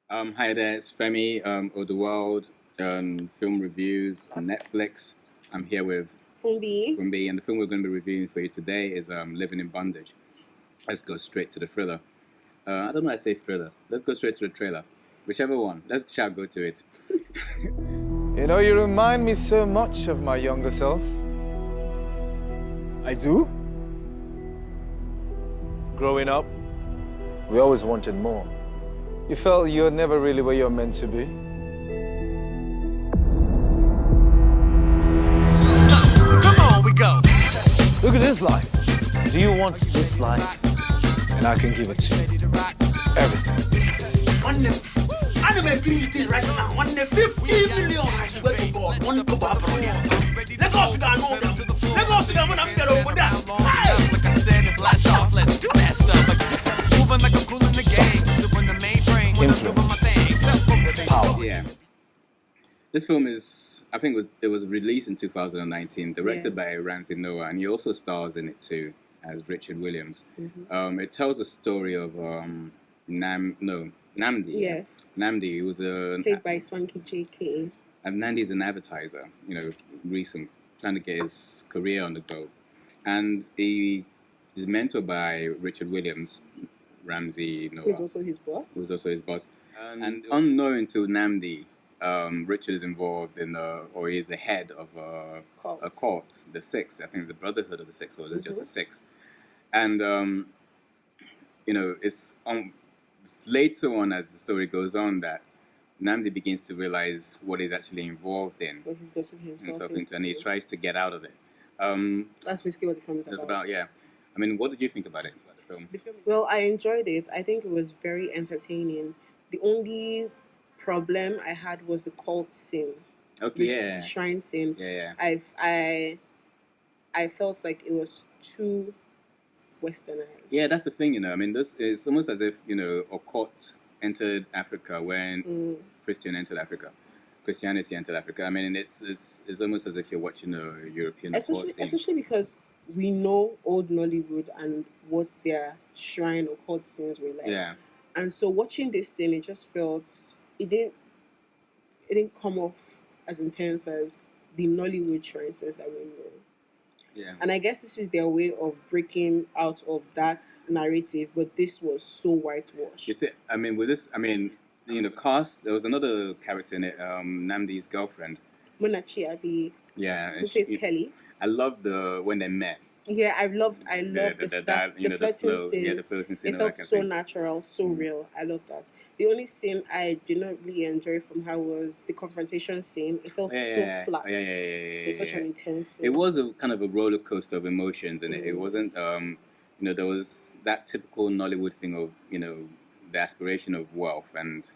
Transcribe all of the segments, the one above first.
Hi there, it's Femi of the World Film Reviews on Netflix. I'm here with Fumbi. Fumbi, and the film we're going to be reviewing for you today is Living in Bondage. Let's go straight to the thriller. I don't know why I say thriller. Let's go straight to the trailer. Whichever one. Let's shall go to it. You know, you remind me so much of my younger self. I do? Growing up, we always wanted more. You felt you're never really where you're meant to be. Come on, we go. Look at this life. Do you want this life? And I can give it to you. Everything. I'm giving you this right now. 150 million, I swear to God. One kebab. Let go sit down, no doubt. Let go sit down when I'm there over there. Hey! Like I said, blast off, let's do that stuff. Moving like I'm cool in the game. Doing the mainframe when I'm doing my thing. Power. Yeah. This film is, I think it was released in 2019, directed by Ramsey Noah, and he also stars in it too as Richard Williams. It tells the story of Namdi. Yes. Namdi, he was Played by Swanky JK. and Nandi's an advertiser, recent, trying to get his career on the go. And he is mentored by Richard Williams, Ramsey Noah. Who's also his boss. Who's also his boss. And unknown to Namdi, Richard is involved in, or he's the head of a cult, the Six. I think the Brotherhood of the Six, or is it just the Six? And, it's later on as the story goes on that Namdi begins to realize what he's actually involved in. What he's gotten himself into, and he tries to get out of it. That's basically what the film is It's about. about, yeah. I mean, what did you think about it, about the film? Well, I enjoyed it. I think it was very entertaining. The only problem I had was the cult scene. Okay, The shrine scene. Yeah. I felt like it was too westernized. Yeah, that's the thing, I mean, this is almost as if, a cult entered Africa when Christianity entered Africa. I mean, it's almost as if you're watching a European cult scene. Especially because we know old Nollywood and what their shrine or cult scenes were like. Yeah. And so watching this scene, it just felt it didn't come off as intense as the Nollywood shrine scenes that we know. Yeah. And I guess this is their way of breaking out of that narrative, but this was so whitewashed. You see, I mean, with this, cast, there was another character in it, Namdi's girlfriend. Munachi Abi, Yeah. who plays Kelly. I loved when they met. Yeah, I loved the flirting scene. Yeah, the flirting scene. It felt so natural, so real. I love that. The only scene I did not really enjoy from her was the confrontation scene. It felt so flat. It was such an intense scene. It was a kind of a roller coaster of emotions, and it wasn't. There was that typical Nollywood thing of the aspiration of wealth, and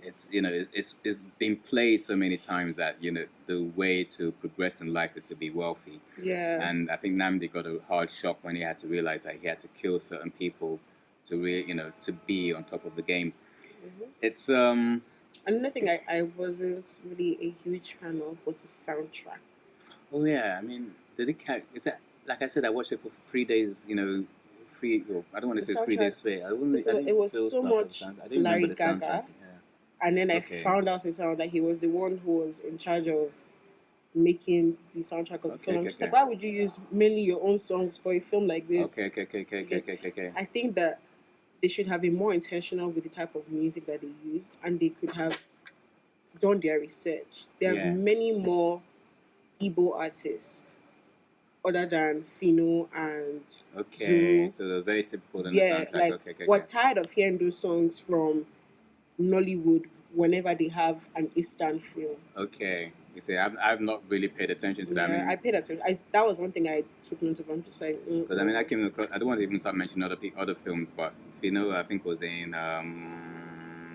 it's been played so many times that the way to progress in life is to be wealthy. Yeah. And I think Namdi got a hard shock when he had to realize that he had to kill certain people to to be on top of the game. It's Another thing I wasn't really a huge fan of was the soundtrack. Oh yeah, I mean, did it count? Is that, like I said, I watched it for 3 days. I don't want to say 3 days straight. It was so much Larry Gaga. And then I found out that he was the one who was in charge of making the soundtrack of the film. I'm just like, why would you use mainly your own songs for a film like this? Okay. I think that they should have been more intentional with the type of music that they used, and they could have done their research. There are many more Igbo artists other than Fino and Zulu. So they're very typical in the soundtrack. We're tired of hearing those songs from Nollywood whenever they have an Eastern film. Okay. You see, I've not really paid attention to that. Yeah, I paid attention. That was one thing I took note of. I'm just like... Because, I came across... I don't want to even start mentioning other films, but Fino, I think, was in...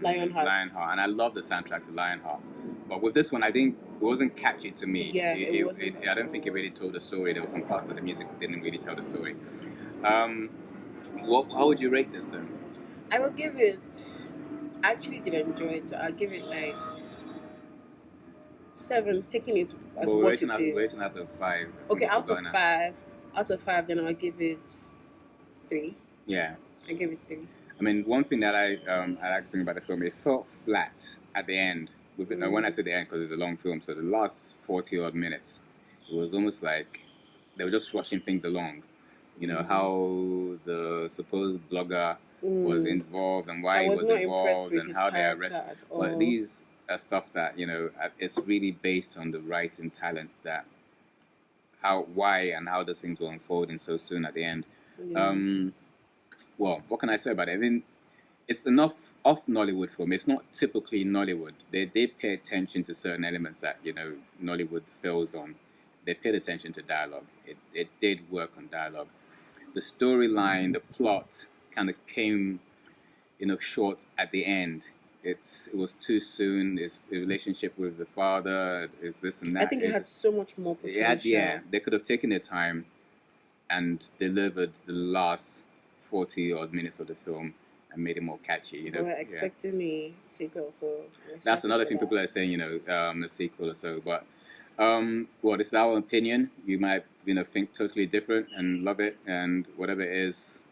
Lionheart. And I love the soundtrack to Lionheart. But with this one, I think it wasn't catchy to me. Yeah, it wasn't. I don't think it really told the story. There were some parts of the music that didn't really tell the story. How would you rate this then? I would give it... I actually did enjoy it. So I'll give it like 7, taking it as what it is. Rating out of 5. Okay, out of 5, then I'll give it 3. Yeah. I give it 3. I mean, one thing that I like to think about the film, it felt flat at the end. With it. Now, when I say the end, because it's a long film, so the last 40 odd minutes, it was almost like they were just rushing things along. You know, how the supposed blogger was involved and why he was involved and how they arrested. But these are stuff that, you know, it's really based on the writing talent that why and how those things were unfolding so soon at the end. Well, what can I say about it? I mean, it's enough of Nollywood film. It's not typically Nollywood. They pay attention to certain elements that, you know, Nollywood fails on. They paid attention to dialogue. It did work on dialogue. The storyline, the plot kind of came, you know, short at the end. It was too soon. His relationship with the father is this and that. I think it had so much more potential. Yeah, they could have taken their time and delivered the last 40 odd minutes of the film and made it more catchy. You know, we're expecting a sequel, so that's another thing people are saying. You know, a sequel or so. But well, this is our opinion. You might, you know, think totally different and love it, and whatever it is,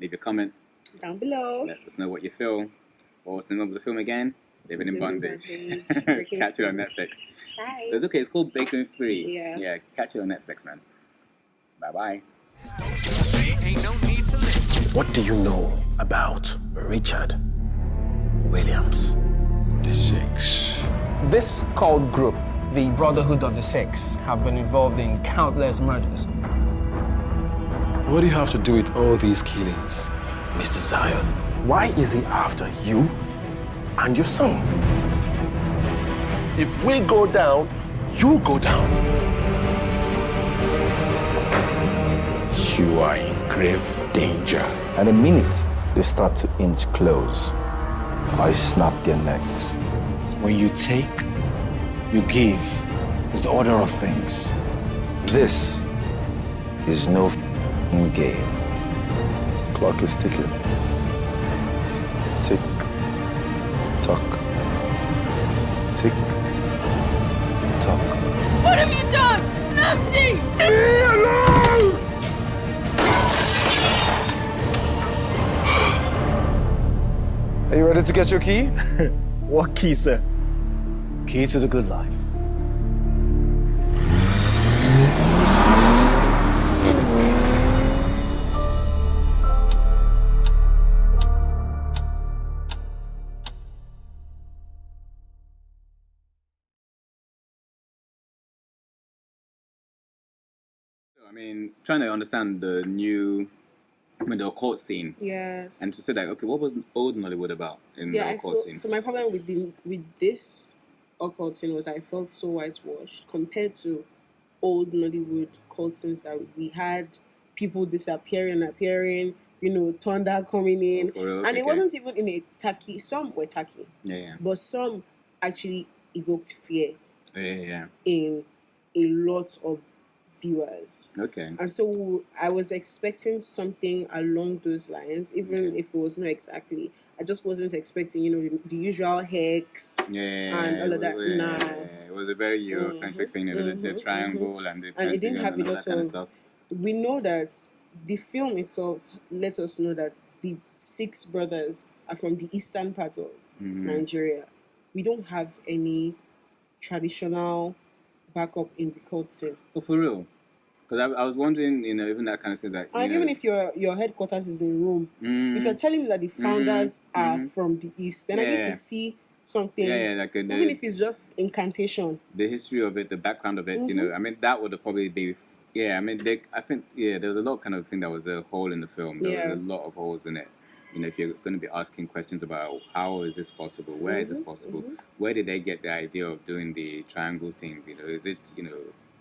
leave a comment down below. Let us know what you feel. What was the name of the film again? Living in Bondage. Catch it on Netflix. Bye. It's okay. It's called Bacon Free. Yeah. Catch it on Netflix, man. Bye bye. What do you know about Richard Williams? The Six. This cult group, the Brotherhood of the Six, have been involved in countless murders. What do you have to do with all these killings, Mr. Zion? Why is he after you and your son? If we go down, you go down. You are in grave danger. And the minute they start to inch close, I snap their necks. When you take, you give. It's the order of things. This is no game. Clock is ticking. Tick, tock. Tick, tock. What have you done? Nancy! Leave me alone! Are you ready to get your key? What key, sir? Key to the good life. I mean, trying to understand the occult scene. Yes. And to say that, okay, what was old Nollywood about in the occult scene? So my problem with this occult scene was I felt so whitewashed compared to old Nollywood cult scenes that we had people disappearing, appearing, you know, thunder coming in. And it wasn't even in a tacky, some were tacky. Yeah. But some actually evoked fear. Yeah. In a lot of viewers. Okay. And so I was expecting something along those lines, even if it was not exactly. I just wasn't expecting, you know, the usual hex and all of that. Nah. It was a very Eurocentric thing, the triangle and the and it didn't have and all enough that kind of stuff. We know that the film itself lets us know that the 6 brothers are from the eastern part of Nigeria. We don't have any traditional backup in the cult scene. Oh, for real? Because I was wondering, you know, even that kind of thing that. And even if your headquarters is in Rome, if you're telling me that the founders are from the east, then I need to see something. Like even if it's just incantation. The history of it, the background of it, you know, I mean, that would probably be. Yeah, I mean, I think, there was a lot kind of thing that was a hole in the film. There was a lot of holes in it. You know, if you're going to be asking questions about how is this possible, where is this possible, where did they get the idea of doing the triangle things? You know, is it, you know,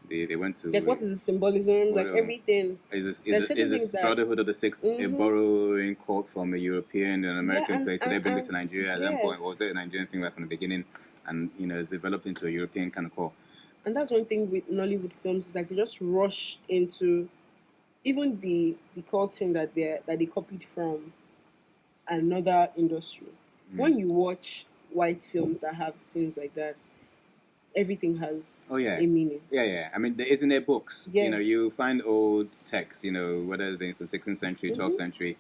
they went to like what is the symbolism, like everything. Is this Brotherhood of the Six a borrowing quote from a European and American place? So they bring it to Nigeria at that point, or was it a Nigerian thing right from the beginning, and you know, it's developed into a European kind of core. And that's one thing with Nollywood films is like they just rush into even the cult scene that they copied from another industry. When you watch white films that have scenes like that, everything has a meaning. Yeah. I mean, there is in their books. You know, you find old texts, you know, whether they're from 16th century, 12th century,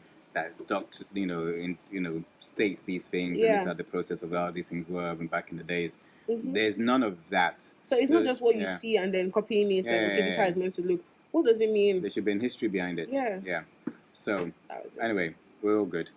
states these things, and Yeah. this is how the process of how these things were back in the days. There's none of that. So it's not just what you see and then copying it and okay, this is how it's meant to look. What does it mean? There should be a history behind it. Yeah. Yeah. So That was it. anyway, we're all good.